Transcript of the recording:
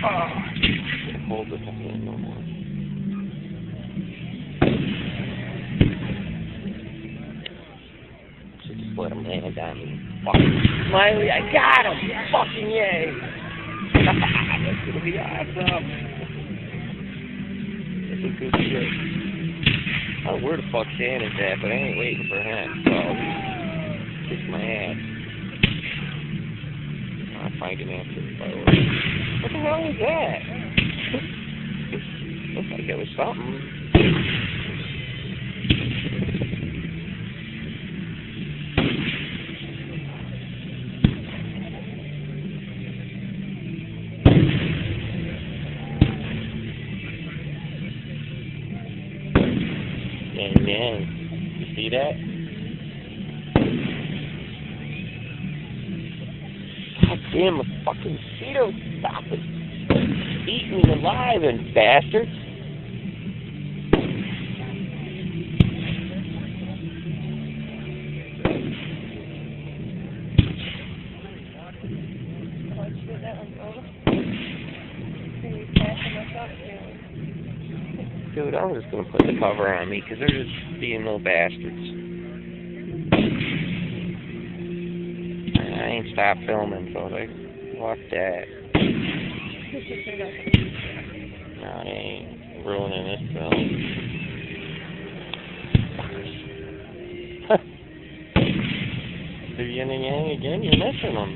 Can't hold the thing no more. Should just let him land on me. Fucking Smiley, I got him! Fucking yay! That's gonna be awesome. That's a good shit. I don't know where the fuck Shannon's at, but I ain't waiting for him, so kiss my ass. I'll find him after the fireworks. What the hell was that? Looks like it was something. Man, you see that? God damn, a fucking mosquito, stop it. Eat me alive, and bastards. Dude, I'm just gonna put the cover on me because they're just being little bastards. I ain't stopped filming, so like, fuck that. No, they ain't ruining this film. Fuckers. The yin and yang again, you're missing them.